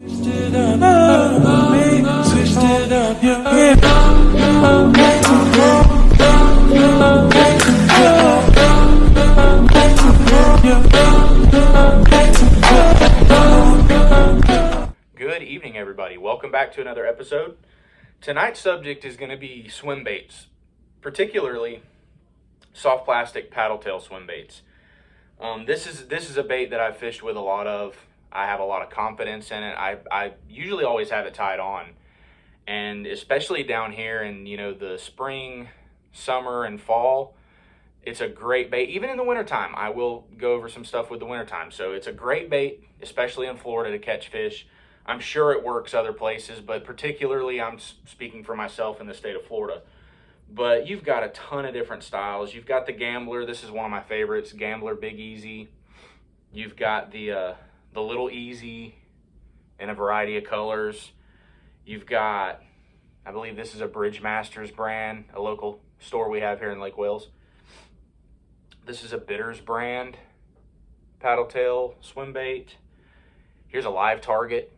Switched it up, me, switched it up, yeah. Good evening, everybody. Welcome back to another episode. Tonight's subject is going to be swim baits, particularly soft plastic paddle tail swim baits. This is a bait that I've fished with a lot of. I have a lot of confidence in it. I usually always have it tied on, and especially down here in the spring, summer, and fall, it's a great bait. Even in the wintertime, I will go over some stuff with the wintertime. So it's a great bait, especially in Florida, to catch fish. I'm sure it works other places, but particularly I'm speaking for myself in the state of Florida. But you've got a ton of different styles. You've got the Gambler. This is one of my favorites, Gambler Big Easy. You've got the Little Easy in a variety of colors. You've got, I believe this is a Bridgemasters brand, a local store we have here in Lake Wales. This is a Bitters brand paddle tail swim bait. Here's a Live Target,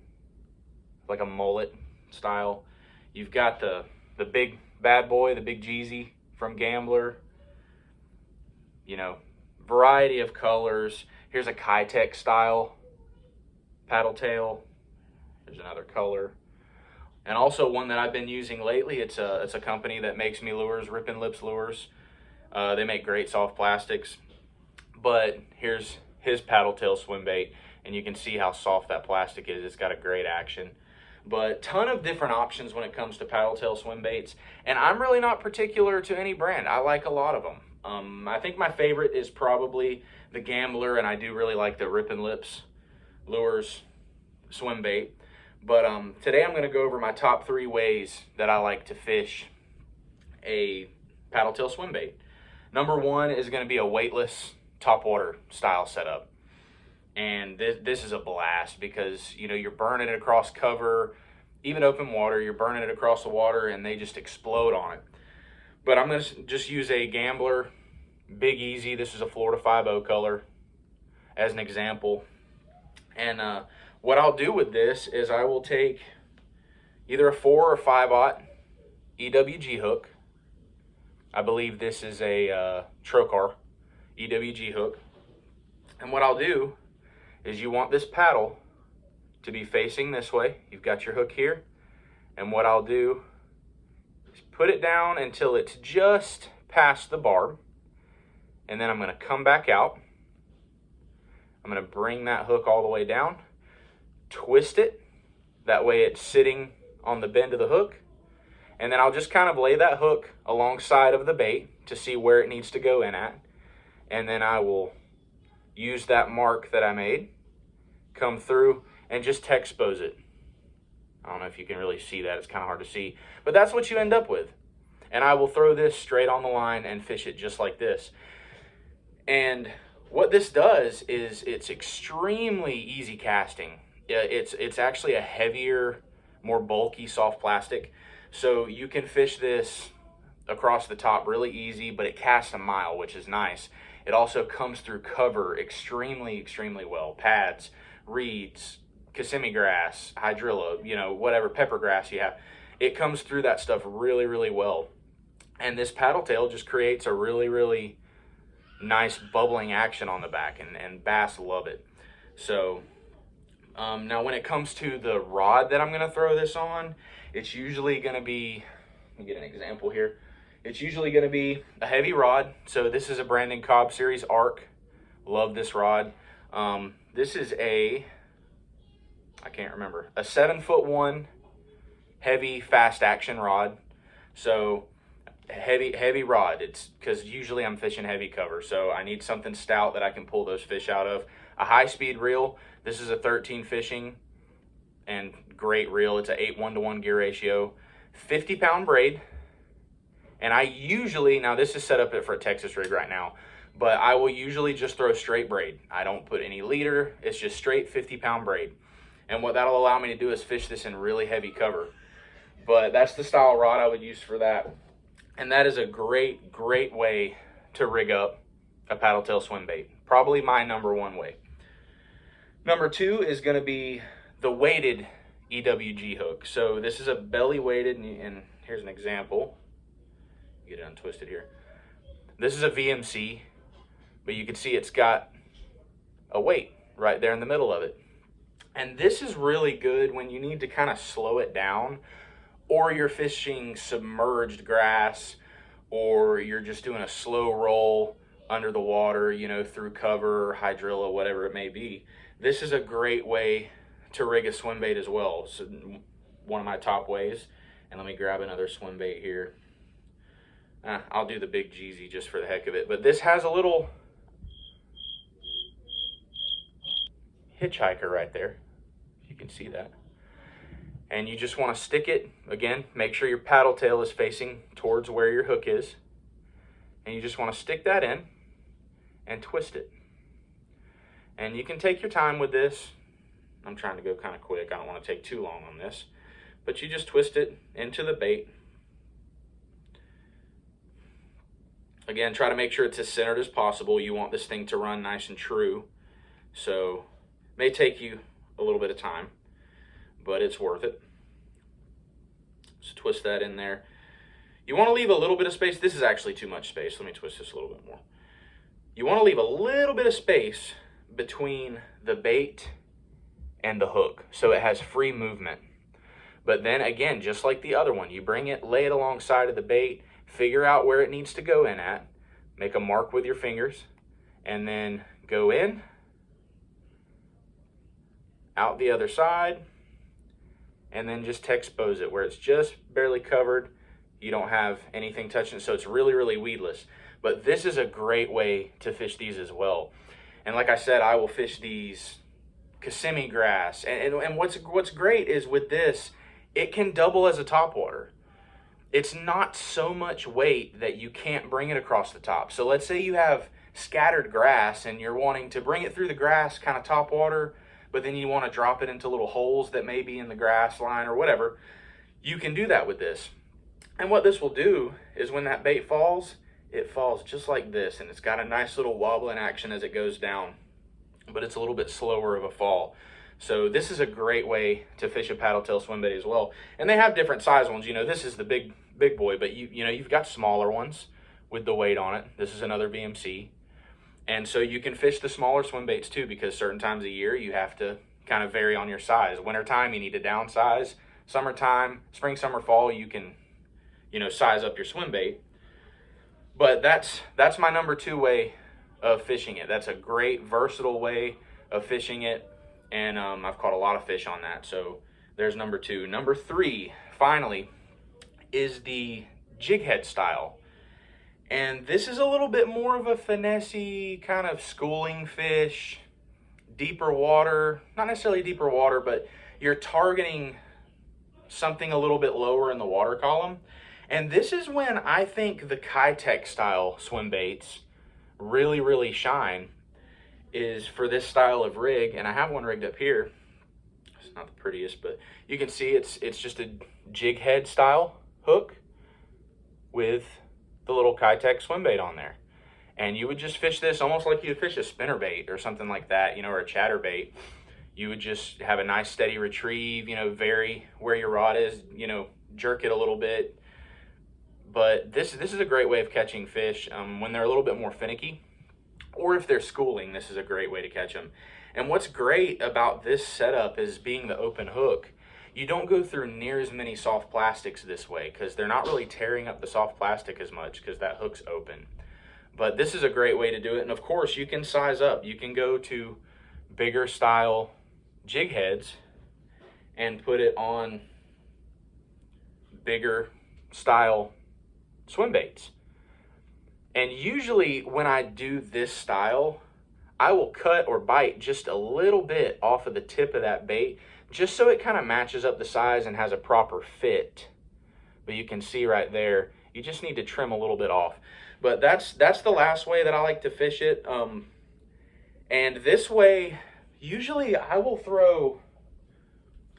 like a mullet style. You've got the big bad boy, the Big Jeezy from Gambler. Variety of colors. Here's a Kitech style paddle tail. There's another color. And also one that I've been using lately, it's a company that makes me lures, Rippin' Lips Lures. They make great soft plastics. But here's his paddle tail swim bait, and you can see how soft that plastic is. It's got a great action. But ton of different options when it comes to paddle tail swim baits, and I'm really not particular to any brand. I like a lot of them. I think my favorite is probably the Gambler, and I do really like the Rippin' Lips Lures swim bait. But today I'm going to go over my top 3 ways that I like to fish a paddle tail swim bait. Number 1 is going to be a weightless topwater style setup. And this is a blast because, you're burning it across cover, even open water, you're burning it across the water and they just explode on it. But I'm going to just use a Gambler Big Easy. This is a Florida 5.0 color as an example. And what I'll do with this is I will take either a 4 or 5/0 EWG hook. I believe this is a Trokar EWG hook. And what I'll do is you want this paddle to be facing this way. You've got your hook here. And what I'll do is put it down until it's just past the barb. And then I'm going to come back out. I'm going to bring that hook all the way down, twist it. That way it's sitting on the bend of the hook. And then I'll just kind of lay that hook alongside of the bait to see where it needs to go in at. And then I will use that mark that I made, come through and just expose it. I don't know if you can really see that. It's kind of hard to see. But that's what you end up with. And I will throw this straight on the line and fish it just like this. And what this does is it's extremely easy casting. It's actually a heavier, more bulky soft plastic. So you can fish this across the top really easy, but it casts a mile, which is nice. It also comes through cover extremely, extremely well. Pads, reeds, Kissimmee grass, hydrilla, whatever pepper grass you have. It comes through that stuff really, really well. And this paddle tail just creates a really, really nice bubbling action on the back, and bass love it. So now when it comes to the rod that I'm going to throw this on, it's usually going to be, let me get an example here. It's usually going to be a heavy rod. So this is a Brandon Cobb Series Arc. Love this rod. This is a 7'1" heavy fast action rod. So heavy rod. It's because usually I'm fishing heavy cover. So I need something stout that I can pull those fish out of. A high speed reel. This is a 13 fishing and great reel. It's a 8:1-to-1 gear ratio. 50-pound braid. And I usually, now this is set up for a Texas rig right now, but I will usually just throw straight braid. I don't put any leader. It's just straight 50-pound braid. And what that'll allow me to do is fish this in really heavy cover. But that's the style rod I would use for that. And that is a great, great way to rig up a paddle tail swim bait. Probably my number 1 way. Number 2 is going to be the weighted EWG hook. So this is a belly weighted, and here's an example. Get it untwisted here. This is a VMC, but you can see it's got a weight right there in the middle of it. And this is really good when you need to kind of slow it down, or you're fishing submerged grass, or you're just doing a slow roll under the water, you know, through cover or hydrilla, whatever it may be. This is a great way to rig a swim bait as well. So one of my top ways. And let me grab another swim bait here. I'll do the big Jeezy just for the heck of it. But this has a little hitchhiker right there. You can see that. And you just want to stick it, again, make sure your paddle tail is facing towards where your hook is. And you just want to stick that in and twist it. And you can take your time with this. I'm trying to go kind of quick. I don't want to take too long on this. But you just twist it into the bait. Again, try to make sure it's as centered as possible. You want this thing to run nice and true. So it may take you a little bit of time, but it's worth it. So twist that in there. You want to leave a little bit of space. This is actually too much space. Let me twist this a little bit more. You want to leave a little bit of space between the bait and the hook so it has free movement. But then again, just like the other one, you bring it, lay it alongside of the bait, figure out where it needs to go in at, make a mark with your fingers, and then go in, out the other side, and then just expose it where it's just barely covered. You don't have anything touching it, so it's really, really weedless. But this is a great way to fish these as well. And like I said, I will fish these Kissimmee grass. And what's great is with this, it can double as a topwater. It's not so much weight that you can't bring it across the top. So let's say you have scattered grass and you're wanting to bring it through the grass kind of topwater, but then you want to drop it into little holes that may be in the grass line or whatever. You can do that with this. And what this will do is when that bait falls, it falls just like this, and it's got a nice little wobbling action as it goes down, but it's a little bit slower of a fall. So this is a great way to fish a paddle tail swim bait as well. And they have different size ones. You know, this is the big boy, but you know, you've got smaller ones with the weight on it. This is another VMC. And so you can fish the smaller swim baits too, because certain times of year you have to kind of vary on your size. Wintertime, you need to downsize. Summertime, spring, summer, fall, you can, you know, size up your swim bait. But that's my number 2 way of fishing it. That's a great versatile way of fishing it. And I've caught a lot of fish on that. So there's number 2. Number 3, finally, is the jig head style. And this is a little bit more of a finesse-y kind of schooling fish, deeper water, not necessarily deeper water, but you're targeting something a little bit lower in the water column. And this is when I think the Keitech style swim baits really, really shine, is for this style of rig. And I have one rigged up here. It's not the prettiest, but you can see it's just a jig head style hook with the little Keitech swim bait on there. And you would just fish this almost like you'd fish a spinner bait or something like that, you know, or a chatter bait. You would just have a nice steady retrieve, you know, vary where your rod is, you know, jerk it a little bit. But this is a great way of catching fish when they're a little bit more finicky, or if they're schooling. This is a great way to catch them. And what's great about this setup is being the open hook. You don't go through near as many soft plastics this way because they're not really tearing up the soft plastic as much because that hook's open. But this is a great way to do it. And of course, you can size up. You can go to bigger style jig heads and put it on bigger style swim baits. And usually when I do this style, I will cut or bite just a little bit off of the tip of that bait, just so it kind of matches up the size and has a proper fit. But you can see right there, you just need to trim a little bit off. But that's the last way that I like to fish it. And this way, usually I will throw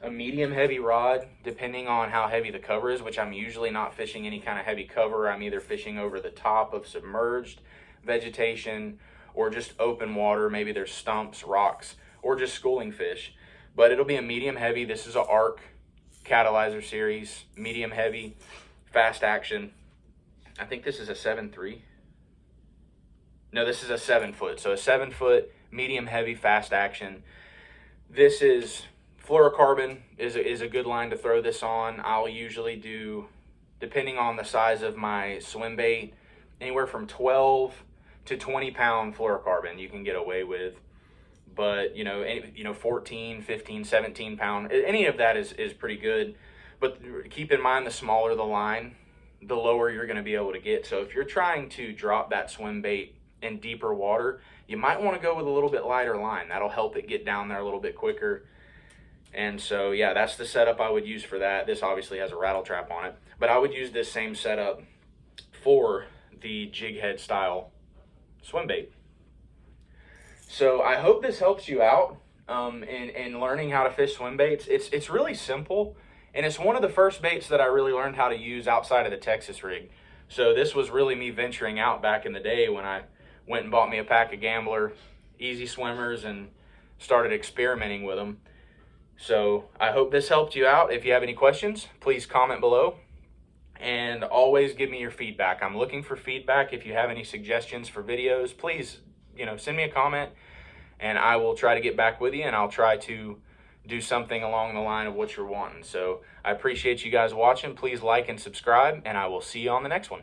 a medium heavy rod, depending on how heavy the cover is, which I'm usually not fishing any kind of heavy cover. I'm either fishing over the top of submerged vegetation or just open water. Maybe there's stumps, rocks, or just schooling fish. but it'll be a medium heavy. This is a ARC catalyzer series, medium heavy, fast action. I think this is a 7.3. No, this is a 7 foot. So a 7 foot, medium heavy, fast action. This is fluorocarbon is a good line to throw this on. I'll usually do, depending on the size of my swim bait, anywhere from 12 to 20 pound fluorocarbon you can get away with. But, 14, 15, 17 pound, any of that is pretty good. But keep in mind, the smaller the line, the lower you're going to be able to get. So if you're trying to drop that swim bait in deeper water, you might want to go with a little bit lighter line. That'll help it get down there a little bit quicker. And so, yeah, that's the setup I would use for that. This obviously has a rattle trap on it, but I would use this same setup for the jig head style swim bait. So I hope this helps you out in learning how to fish swim baits. It's really simple, and it's one of the first baits that I really learned how to use outside of the Texas rig. So this was really me venturing out back in the day when I went and bought me a pack of Gambler Easy Swimmers and started experimenting with them. So I hope this helped you out. If you have any questions, please comment below, and always give me your feedback. I'm looking for feedback. If you have any suggestions for videos, please, send me a comment, and I will try to get back with you, and I'll try to do something along the line of what you're wanting. So I appreciate you guys watching. Please like and subscribe, and I will see you on the next one.